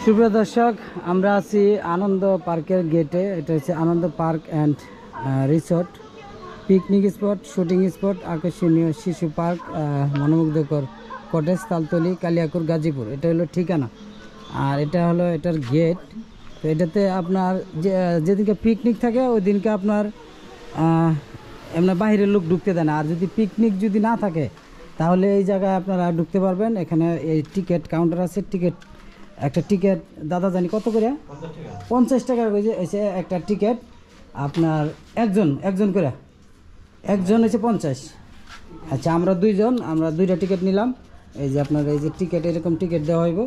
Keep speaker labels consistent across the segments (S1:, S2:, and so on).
S1: সুপ্রিয় দর্শক, আমরা আছি আনন্দ পার্কের গেটে। এটা হচ্ছে Ananda park and resort, picnic spot, shooting spot, আকর্ষণীয় শিশু পার্ক, মনোমুগ্ধকর কটেজ, তালতলি, কালিয়াকুর, গাজীপুর। এটা হলো ঠিকানা আর এটা হলো এটার গেট। তো এটাতে আপনার যেদিনকে পিকনিক থাকে ওই দিনকে আপনার এমনি বাইরের লোক ঢুকতে দেয় না। আর যদি পিকনিক যদি না থাকে তাহলে এই জায়গায় আপনারা ঢুকতে পারবেন। এখানে এই টিকিট কাউন্টার আছে। একটা টিকিট দাদা জানি কত করে? 50 টাকা হয়েছে একটা টিকিট। আপনার একজন করে একজন হচ্ছে 50। আচ্ছা, আমরা দুইটা টিকিট নিলাম। এই যে আপনার এই যে টিকিট, এরকম টিকিট দেওয়া হইব।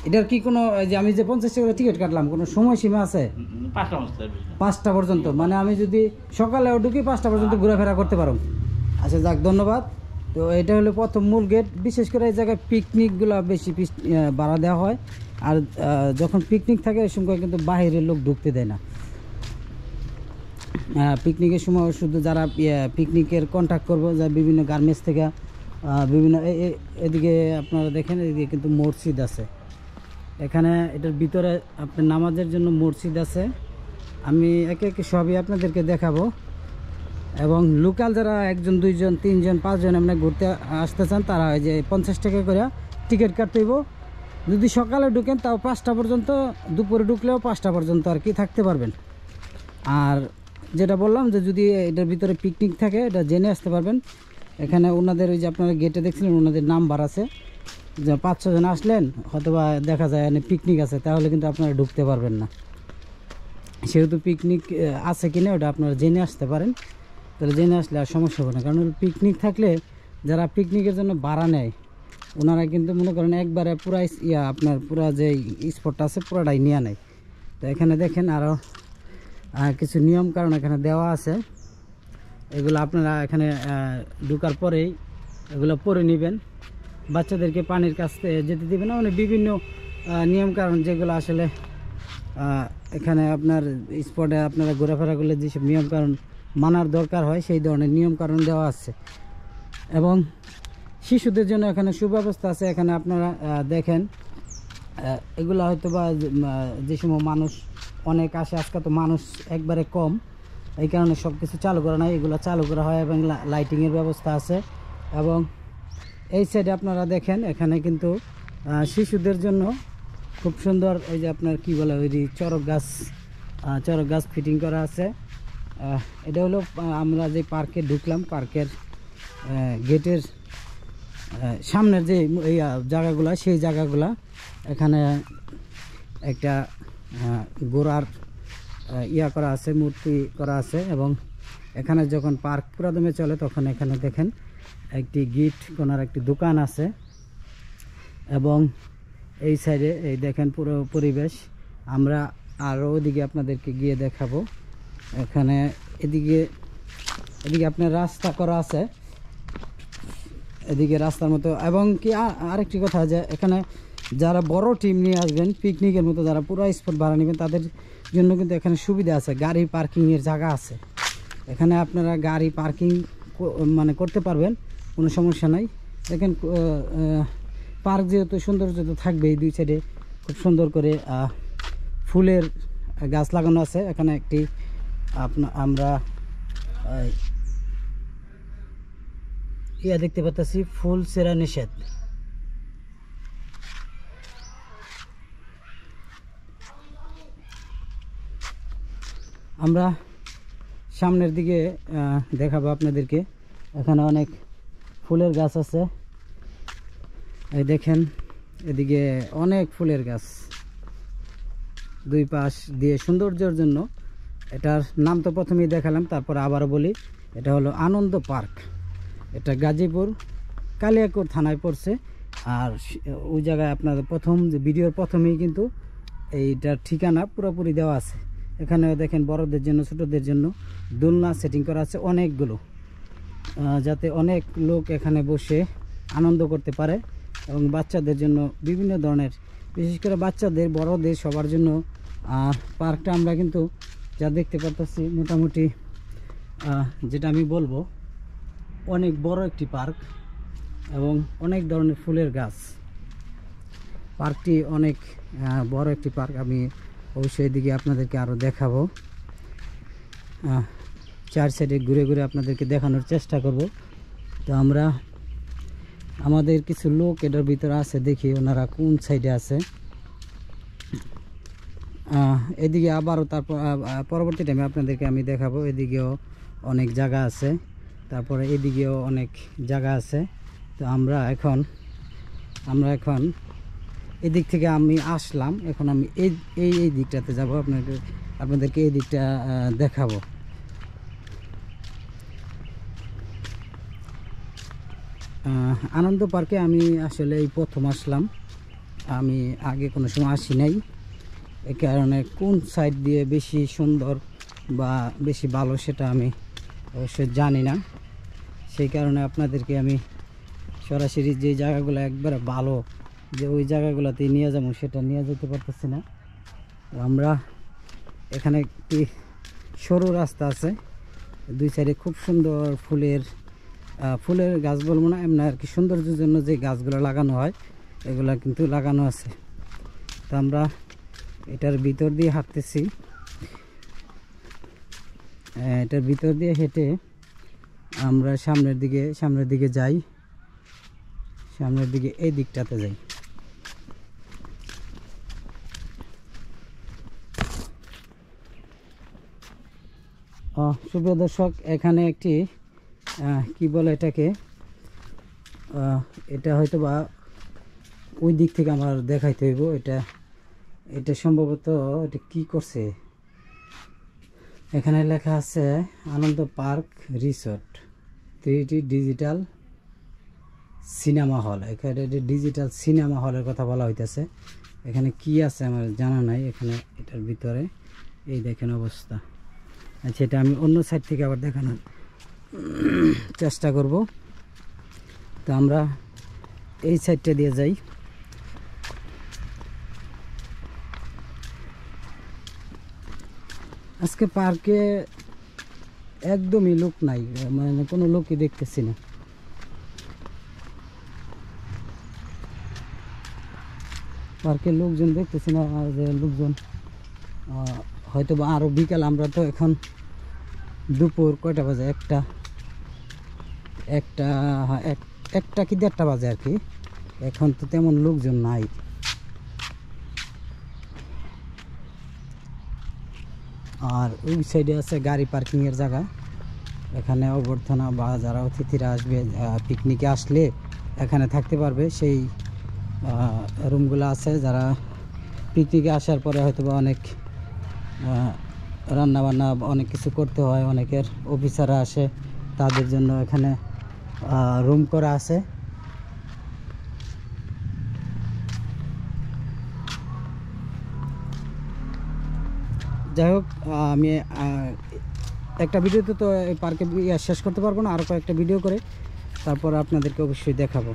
S1: এটার কি কোনো যে আমি যে 50 টাকা টিকিট কাটলাম কোনো সময়সীমা আছে? 5টা পর্যন্ত, মানে আমি যদি সকালেও ঢুকি 5টা পর্যন্ত ঘোরাফেরা করতে পারো। আচ্ছা, যাক, ধন্যবাদ। তো এটা হলো প্রথম মূল গেট। বিশেষ করে এই জায়গায় পিকনিকগুলো বেশি ভাড়া দেওয়া হয়। আর যখন পিকনিক থাকে ওই সময় কিন্তু বাইরের লোক ঢুকতে দেয় না। পিকনিকের সময় শুধু যারা পিকনিকের কন্ট্যাক্ট করবো, যা বিভিন্ন গার্মেন্টস থেকে বিভিন্ন এদিকে আপনারা দেখেন, এদিকে কিন্তু মসজিদ আছে। এখানে এটার ভিতরে আপনার নামাজের জন্য মসজিদ আছে। আমি একে একে সবই আপনাদেরকে দেখাবো। এবং লোকাল যারা 1 2 জন 3 জন 5 জন এমনি ঘুরতে আসতে চান তারা এই যে 50 টাকা করে টিকিট কাটতে হইব। যদি সকালে ঢুকেন তাও 5টা পর্যন্ত, দুপুরে ঢুকলেও 5টা পর্যন্ত আর কি থাকতে পারবেন। আর যেটা বললাম যে যদি এটার ভিতরে পিকনিক থাকে এটা জেনে আসতে পারবেন। এখানে ওনাদের ওই যে আপনারা গেটে দেখছিলেন ওনাদের নাম্বার আছে, যে 5-6 জন আসলেন হয়তোবা দেখা যায় পিকনিক আছে, তাহলে কিন্তু আপনারা ঢুকতে পারবেন না। সেহেতু পিকনিক আছে কিনা ওটা আপনারা জেনে আসতে পারেন, তাহলে জেনে আসলে আর সমস্যা হবে না। কারণ পিকনিক থাকলে যারা পিকনিকের জন্য ভাড়া নেয় ওনারা কিন্তু মনে করেন একবারে পুরা আপনার পুরা যে স্পটটা আছে পুরাটাই নিয়ে নেয়। তো এখানে দেখেন আরও কিছু নিয়ম কারণ এখানে দেওয়া আছে। এগুলো আপনারা এখানে ঢোকার পরেই এগুলো পরে নেবেন। বাচ্চাদেরকে পানির কাছে যেতে দেবেন না, মানে বিভিন্ন নিয়ম কারণ যেগুলো আসলে এখানে আপনার স্পটে আপনারা ঘোরাফেরা করলে যেসব নিয়ম কারণ মানার দরকার হয় সেই ধরনের নিয়ম কারণ দেওয়া আছে। এবং শিশুদের জন্য এখানে সুব্যবস্থা আছে। এখানে আপনারা দেখেন এগুলো হয়তো বা যে সময় মানুষ অনেক আসে, আজকে তো মানুষ একবারে কম, এই কারণে সব কিছু চালু করা নাই, এগুলো চালু করা হয় এবং লাইটিংয়ের ব্যবস্থা আছে। এবং এই সাইডে আপনারা দেখেন এখানে কিন্তু শিশুদের জন্য খুব সুন্দর এই যে আপনার কি বলে ওই চড়ক গাছ ফিটিং করা আছে। এটা হলো আমরা যে পার্কে ঢুকলাম, পার্কের গেটের সামনের যে এই জায়গাগুলা, সেই জায়গাগুলা এখানে একটা গোড়ার করা আছে, মূর্তি করা আছে। এবং এখানে যখন পার্ক পুরাদমে চলে তখন এখানে দেখেন একটি গিফট কোনার একটি দোকান আছে। এবং এই সাইডে এই দেখেন পুরো পরিবেশ। আমরা আরও ওদিকে আপনাদেরকে গিয়ে দেখাবো। এখানে এদিকে আপনার রাস্তা করা আছে, এদিকে রাস্তার মতো। এবং কি আরেকটি কথা, যে এখানে যারা বড় টিম নিয়ে আসবেন পিকনিকের মতো, যারা পুরো স্পট ভাড়া নেবেন তাদের জন্য কিন্তু এখানে সুবিধা আছে, গাড়ি পার্কিংয়ের জায়গা আছে। এখানে আপনারা গাড়ি পার্কিং মানে করতে পারবেন, কোনো সমস্যা নাই। দেখেন পার্ক যেহেতু সৌন্দর্য তো থাকবেই, দুই সাইডে খুব সুন্দর করে ফুলের গাছ লাগানো আছে। এখানে একটি আমরা দেখতে পাচ্ছি ফুল সেরা নিষেধ। আমরা সামনের দিকে দেখাবো আপনাদেরকে। এখানে অনেক ফুলের গাছ আছে, এই দেখেন এদিকে অনেক ফুলের গাছ দুই পাশ দিয়ে সৌন্দর্যের জন্য। এটার নাম তো প্রথমেই দেখালাম, তারপর আবারও বলি, এটা হলো আনন্দ পার্ক। এটা গাজীপুর কালিয়াকুর থানায় পড়ছে। আর ওই জায়গায় আপনাদের প্রথম যে ভিডিওর প্রথমেই কিন্তু এইটার ঠিকানা পুরোপুরি দেওয়া আছে। এখানেও দেখেন বড়দের জন্য ছোটদের জন্য দোলনা সেটিং করা আছে অনেকগুলো, যাতে অনেক লোক এখানে বসে আনন্দ করতে পারে। এবং বাচ্চাদের জন্য বিভিন্ন ধরনের, বিশেষ করে বাচ্চাদের বড়দের সবার জন্য পার্কটা আমরা কিন্তু যা দেখতে পাচ্ছি মোটামুটি যেটা আমি বলবো অনেক বড় একটি পার্ক এবং অনেক ধরনের ফুলের গাছ। পার্কটি অনেক বড় একটি পার্ক। আমি অবশ্যই এদিকে আপনাদেরকে আরও দেখাবো, চার সাইডে ঘুরে ঘুরে আপনাদেরকে দেখানোর চেষ্টা করব। তো আমরা আমাদের কিছু লোক এটার ভিতরে আছে, দেখি ওনারা কোন সাইডে আছে। এদিকে আবারও তারপর পরবর্তী টাইমে আপনাদেরকে আমি দেখাবো। এদিকেও অনেক জায়গা আছে, তারপরে এদিকেও অনেক জায়গা আছে। তো আমরা এখন এদিক থেকে আমি আসলাম, এখন আমি এই দিকটাতে যাব, আপনাদেরকে এই দিকটা দেখাবো। আনন্দ পার্কে আমি আসলে এই প্রথম আসলাম, আমি আগে কোনো সময় আসি নাই। এই কারণে কোন সাইড দিয়ে বেশি সুন্দর বা বেশি ভালো সেটা আমি অবশ্যই জানি না। সেই কারণে আপনাদেরকে আমি সরাসরি যে জায়গাগুলো একবারে ভালো, যে ওই জায়গাগুলোতে নিয়ে যাবো, সেটা নিয়ে যেতে পারতেছি না। আমরা এখানে একটি সরু রাস্তা আছে, দুই সাইডে খুব সুন্দর ফুলের গাছ বলবো না, এমনি আর কি সৌন্দর্যের জন্য যে গাছগুলো লাগানো হয় এগুলা কিন্তু লাগানো আছে। তো আমরা এটার ভিতর দিয়ে হাঁটতেছি, এটার ভিতর দিয়ে হেঁটে আমরা সামনের দিকে যাই, সামনের দিকে এই দিকটাতে যাই। সুপ্রিয় দর্শক, এখানে একটি কি বলে এটাকে, এটা হয়তো বা ওই দিক থেকে আমার দেখাইতে হইব। এটা সম্ভবত এটা কি করছে, এখানে লেখা আছে Ananda park resort 3D digital cinema hall. এখানে ডিজিটাল সিনেমা হলের কথা বলা হইতেছে। এখানে কি আছে আমার জানা নাই। এখানে এটার ভিতরে এই দেখেন অবস্থা। আচ্ছা, এটা আমি অন্য সাইড থেকে আবার দেখানোর চেষ্টা করব। তো আমরা এই সাইডটা দিয়ে যাই। আজকে পার্কে একদমই লোক নাই, মানে কোনো লোকই দেখতেছি না। পার্কে লোকজন দেখতেছি না, আর যে লোকজন হয়তো বা আরও বিকাল। আমরা তো এখন দুপুর কয়টা বাজে, একটা কি 1:30 বাজে আর কি। এখন তো তেমন লোকজন নাই। আর ওই সাইডে আছে গাড়ি পার্কিংয়ের জায়গা। এখানে অভ্যর্থনা বা যারা অতিথিরা আসবে, পিকনিকে আসলে এখানে থাকতে পারবে, সেই রুমগুলো আছে। যারা পিকনিকে আসার পরে হয়তো বা অনেক রান্নাবান্না অনেক কিছু করতে হয়, অনেকের অফিসাররা আসে, তাদের জন্য এখানে রুম করা আছে। যাই হোক, আমি একটা ভিডিওতে তো এই পার্কে শেষ করতে পারবো না, আরও কয়েকটা ভিডিও করে তারপর আপনাদেরকে অবশ্যই দেখাবো।